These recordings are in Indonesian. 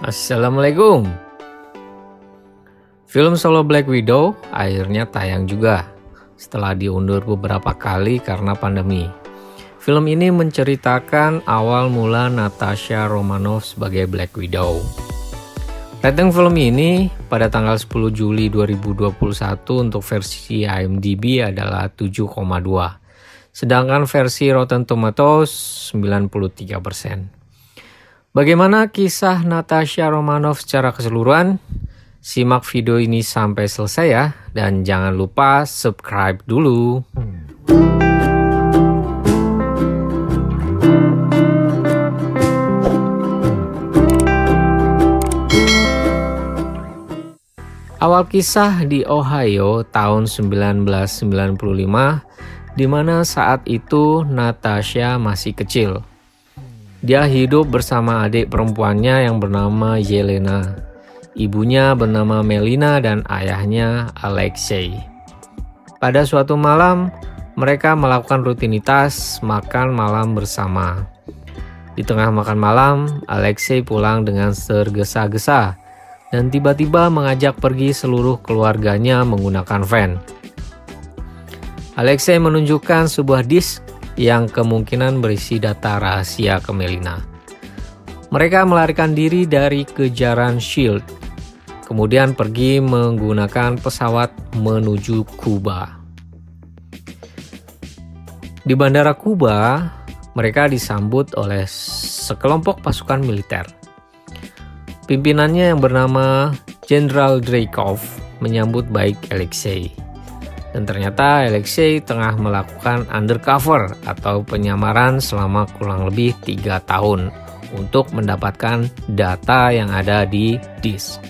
Assalamualaikum. Film solo Black Widow akhirnya tayang juga setelah diundur beberapa kali karena pandemi. Film ini menceritakan awal mula Natasha Romanoff sebagai Black Widow. Rating film ini pada tanggal 10 Juli 2021 untuk versi IMDb adalah 7,2. Sedangkan versi Rotten Tomatoes 93%. Bagaimana kisah Natasha Romanoff secara keseluruhan? Simak video ini sampai selesai ya, dan jangan lupa subscribe dulu. Awal kisah di Ohio tahun 1995, di mana saat itu Natasha masih kecil. Dia hidup bersama adik perempuannya yang bernama Yelena. Ibunya bernama Melina dan ayahnya Alexei. Pada suatu malam, mereka melakukan rutinitas makan malam bersama. Di tengah makan malam, Alexei pulang dengan tergesa-gesa dan tiba-tiba mengajak pergi seluruh keluarganya menggunakan van. Alexei menunjukkan sebuah disk yang kemungkinan berisi data rahasia ke Melina. Mereka melarikan diri dari kejaran SHIELD, kemudian pergi menggunakan pesawat menuju Kuba. Di bandara Kuba, mereka disambut oleh sekelompok pasukan militer. Pimpinannya yang bernama Jenderal Dreykov menyambut baik Alexei. Dan ternyata Alexei tengah melakukan undercover atau penyamaran selama kurang lebih 3 tahun untuk mendapatkan data yang ada di disk.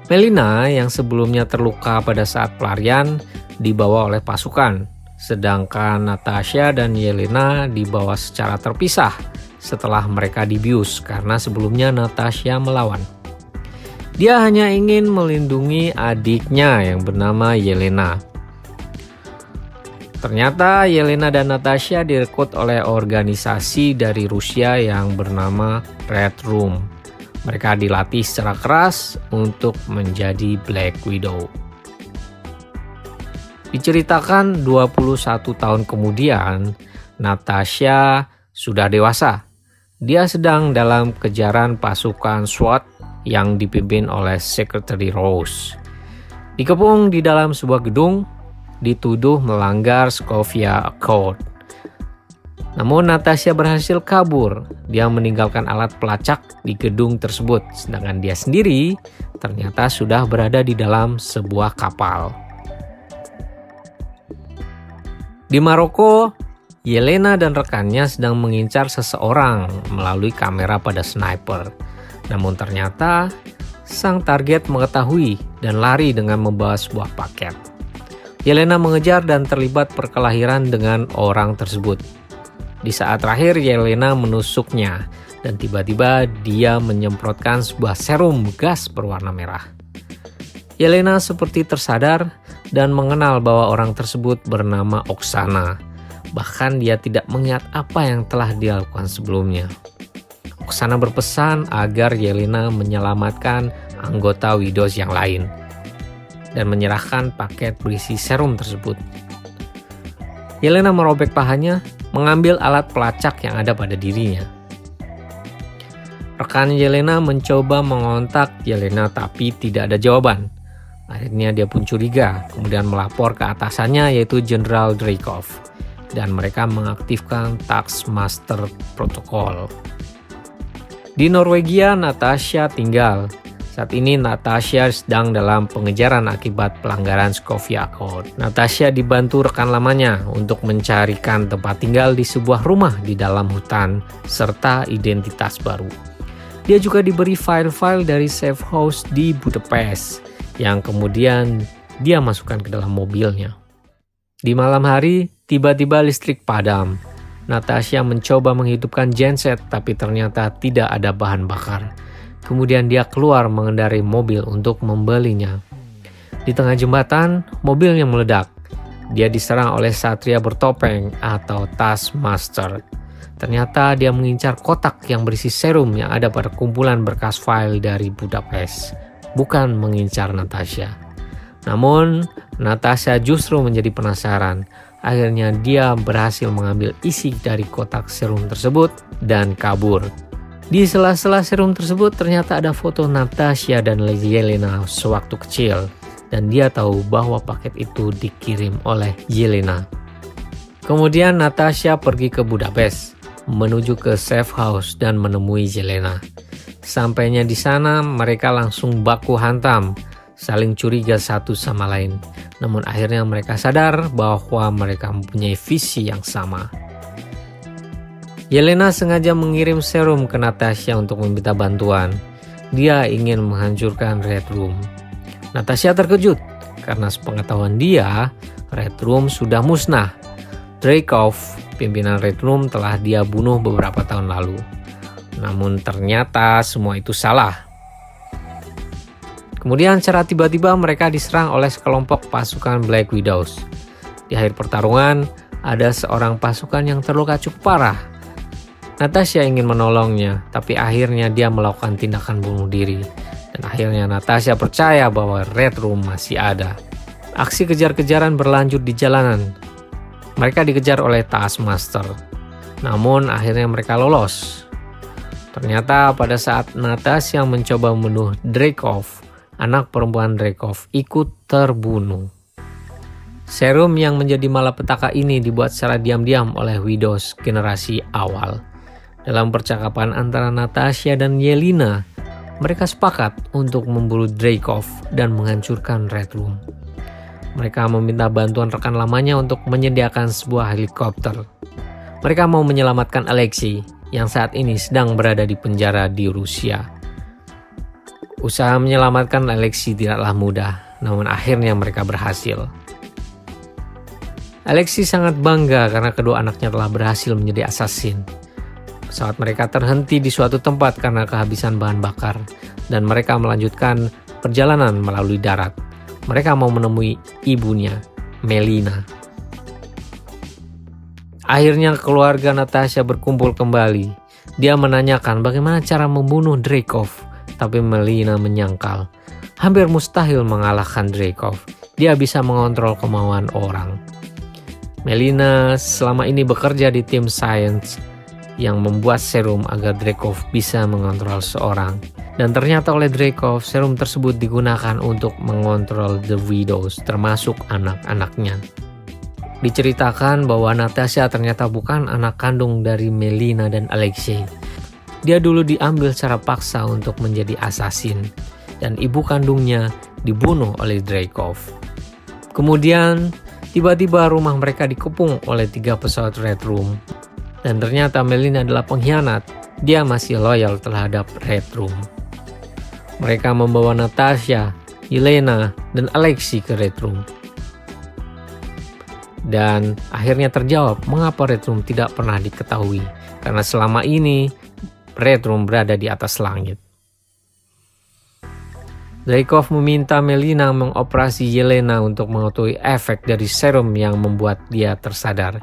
Melina yang sebelumnya terluka pada saat pelarian dibawa oleh pasukan, sedangkan Natasha dan Yelena dibawa secara terpisah setelah mereka dibius karena sebelumnya Natasha melawan. Dia hanya ingin melindungi adiknya yang bernama Yelena. Ternyata Yelena dan Natasha direkrut oleh organisasi dari Rusia yang bernama Red Room. Mereka dilatih secara keras untuk menjadi Black Widow. Diceritakan 21 tahun kemudian, Natasha sudah dewasa. Dia sedang dalam kejaran pasukan SWAT yang dipimpin oleh Secretary Rose. Dikepung di dalam sebuah gedung, dituduh melanggar Sokovia Accord. Namun Natasha berhasil kabur. Dia meninggalkan alat pelacak di gedung tersebut, sedangkan dia sendiri ternyata sudah berada di dalam sebuah kapal. Di Maroko, Yelena dan rekannya sedang mengincar seseorang melalui kamera pada sniper. Namun ternyata sang target mengetahui dan lari dengan membawa sebuah paket. Yelena mengejar dan terlibat perkelahian dengan orang tersebut. Di saat terakhir Yelena menusuknya dan tiba-tiba dia menyemprotkan sebuah serum gas berwarna merah. Yelena seperti tersadar dan mengenal bahwa orang tersebut bernama Oksana. Bahkan dia tidak mengingat apa yang telah dilakukan sebelumnya. Oksana berpesan agar Yelena menyelamatkan anggota Widows yang lain dan menyerahkan paket berisi serum tersebut. Yelena merobek pahanya, mengambil alat pelacak yang ada pada dirinya. Rekan Yelena mencoba mengontak Yelena tapi tidak ada jawaban. Akhirnya dia pun curiga, kemudian melapor ke atasannya yaitu Jenderal Dreykov, dan mereka mengaktifkan Taskmaster Protocol. Di Norwegia, Natasha tinggal. Saat ini Natasha sedang dalam pengejaran akibat pelanggaran Sokovia Accord. Natasha dibantu rekan lamanya untuk mencarikan tempat tinggal di sebuah rumah di dalam hutan serta identitas baru. Dia juga diberi file-file dari safe house di Budapest yang kemudian dia masukkan ke dalam mobilnya. Di malam hari, tiba-tiba listrik padam. Natasha mencoba menghidupkan genset tapi ternyata tidak ada bahan bakar. Kemudian dia keluar mengendarai mobil untuk membelinya. Di tengah jembatan, mobilnya meledak. Dia diserang oleh satria bertopeng atau Taskmaster. Ternyata dia mengincar kotak yang berisi serum yang ada pada kumpulan berkas file dari Budapest, bukan mengincar Natasha. Namun, Natasha justru menjadi penasaran. Akhirnya dia berhasil mengambil isi dari kotak serum tersebut dan kabur. Di sela-sela serum tersebut ternyata ada foto Natasha dan Yelena sewaktu kecil. Dan dia tahu bahwa paket itu dikirim oleh Yelena. Kemudian Natasha pergi ke Budapest, menuju ke safe house dan menemui Yelena. Sampainya di sana mereka langsung baku hantam, saling curiga satu sama lain. Namun akhirnya mereka sadar bahwa mereka mempunyai visi yang sama. Yelena sengaja mengirim serum ke Natasha untuk meminta bantuan. Dia ingin menghancurkan Red Room. Natasha terkejut karena sepengetahuan dia, Red Room sudah musnah. Dreykov, pimpinan Red Room, telah dia bunuh beberapa tahun lalu. Namun ternyata semua itu salah. Kemudian secara tiba-tiba mereka diserang oleh sekelompok pasukan Black Widows. Di akhir pertarungan, ada seorang pasukan yang terluka cukup parah. Natasha ingin menolongnya, tapi akhirnya dia melakukan tindakan bunuh diri. Dan akhirnya Natasha percaya bahwa Red Room masih ada. Aksi kejar-kejaran berlanjut di jalanan. Mereka dikejar oleh Taskmaster. Namun akhirnya mereka lolos. Ternyata pada saat Natasha mencoba membunuh Dreykov, anak perempuan Dreykov ikut terbunuh. Serum yang menjadi malapetaka ini dibuat secara diam-diam oleh Widows generasi awal. Dalam percakapan antara Natasha dan Yelena, mereka sepakat untuk memburu Dreykov dan menghancurkan Red Room. Mereka meminta bantuan rekan lamanya untuk menyediakan sebuah helikopter. Mereka mau menyelamatkan Alexei yang saat ini sedang berada di penjara di Rusia. Usaha menyelamatkan Alexei tidaklah mudah, namun akhirnya mereka berhasil. Alexei sangat bangga karena kedua anaknya telah berhasil menjadi assassin. Pesawat mereka terhenti di suatu tempat karena kehabisan bahan bakar, dan mereka melanjutkan perjalanan melalui darat. Mereka mau menemui ibunya, Melina. Akhirnya keluarga Natasha berkumpul kembali. Dia menanyakan bagaimana cara membunuh Dreykov, tapi Melina menyangkal. Hampir mustahil mengalahkan Dreykov. Dia bisa mengontrol kemauan orang. Melina selama ini bekerja di tim sains yang membuat serum agar Dreykov bisa mengontrol seorang. Dan ternyata oleh Dreykov, serum tersebut digunakan untuk mengontrol The Widows, termasuk anak-anaknya. Diceritakan bahwa Natasha ternyata bukan anak kandung dari Melina dan Alexei. Dia dulu diambil secara paksa untuk menjadi assassin, dan ibu kandungnya dibunuh oleh Dreykov. Kemudian, tiba-tiba rumah mereka dikepung oleh 3 pesawat Red Room. Dan ternyata Melina adalah pengkhianat. Dia masih loyal terhadap Red Room. Mereka membawa Natasha, Yelena, dan Alexei ke Red Room. Dan akhirnya terjawab mengapa Red Room tidak pernah diketahui. Karena selama ini Red Room berada di atas langit. Dreykov meminta Melina mengoperasi Yelena untuk mengetahui efek dari serum yang membuat dia tersadar.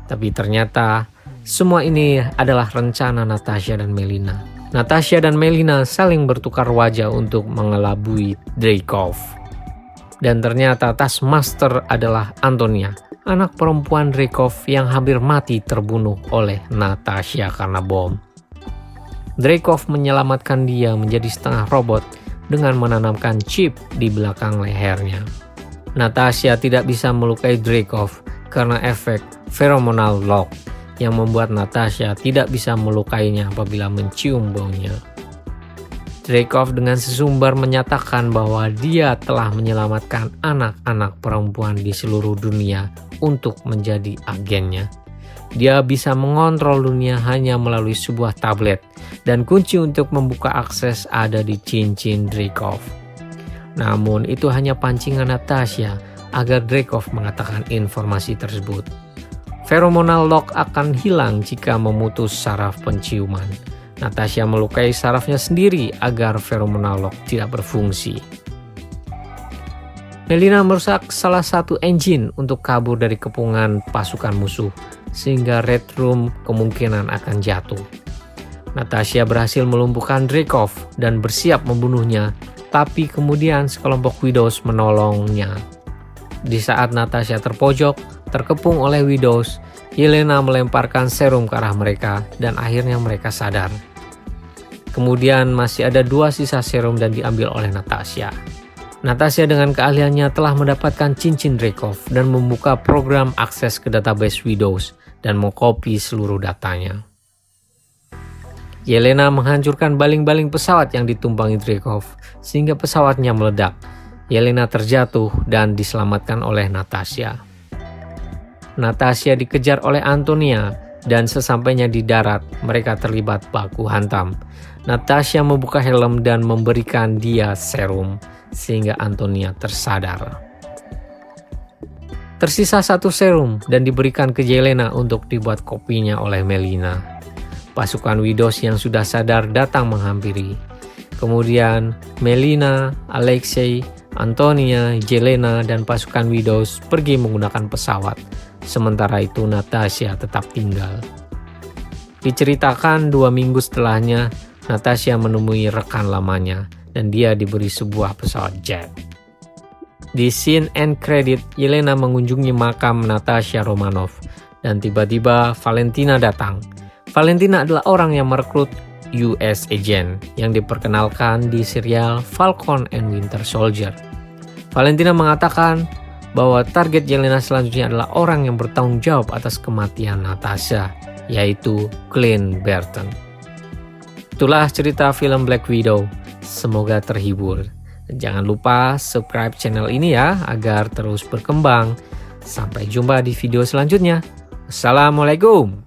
Tapi ternyata semua ini adalah rencana Natasha dan Melina. Natasha dan Melina saling bertukar wajah untuk mengelabui Dreykov. Dan ternyata Taskmaster adalah Antonia, anak perempuan Dreykov yang hampir mati terbunuh oleh Natasha karena bom. Dreykov menyelamatkan dia menjadi setengah robot dengan menanamkan chip di belakang lehernya. Natasha tidak bisa melukai Dreykov karena efek pheromonal lock yang membuat Natasha tidak bisa melukainya apabila mencium baunya. Dreykov dengan sesumbar menyatakan bahwa dia telah menyelamatkan anak-anak perempuan di seluruh dunia untuk menjadi agennya. Dia bisa mengontrol dunia hanya melalui sebuah tablet, dan kunci untuk membuka akses ada di cincin Dreykov. Namun itu hanya pancingan Natasha agar Dreykov mengatakan informasi tersebut. Pheromonal lock akan hilang jika memutus saraf penciuman. Natasha melukai sarafnya sendiri agar pheromonal lock tidak berfungsi. Melina merusak salah satu engine untuk kabur dari kepungan pasukan musuh. sehingga Red Room kemungkinan akan jatuh. Natasha berhasil melumpuhkan Dreykov dan bersiap membunuhnya, tapi kemudian sekelompok Widows menolongnya. Di saat Natasha terpojok, terkepung oleh Widows, Yelena melemparkan serum ke arah mereka dan akhirnya mereka sadar. Kemudian masih ada 2 sisa serum dan diambil oleh Natasha. Natasha dengan keahliannya telah mendapatkan cincin Dreykov dan membuka program akses ke database Widows dan mengcopy seluruh datanya. Yelena menghancurkan baling-baling pesawat yang ditumpangi Dreykov sehingga pesawatnya meledak. Yelena terjatuh dan diselamatkan oleh Natasha. Natasha dikejar oleh Antonia dan sesampainya di darat mereka terlibat baku hantam. Natasha membuka helm dan memberikan dia serum sehingga Antonia tersadar. Tersisa 1 serum dan diberikan ke Yelena untuk dibuat kopinya oleh Melina. Pasukan Widows yang sudah sadar datang menghampiri. Kemudian Melina, Alexei, Antonia, Yelena, dan pasukan Widows pergi menggunakan pesawat. Sementara itu Natasha tetap tinggal. Diceritakan 2 minggu setelahnya, Natasha menemui rekan lamanya dan dia diberi sebuah pesawat jet. Di scene end credit, Yelena mengunjungi makam Natasha Romanov dan tiba-tiba Valentina datang. Valentina adalah orang yang merekrut US agent yang diperkenalkan di serial Falcon and Winter Soldier. Valentina mengatakan bahwa target Yelena selanjutnya adalah orang yang bertanggung jawab atas kematian Natasha, yaitu Clint Barton. Itulah cerita film Black Widow. Semoga terhibur. Jangan lupa subscribe channel ini ya agar terus berkembang. Sampai jumpa di video selanjutnya. Assalamualaikum.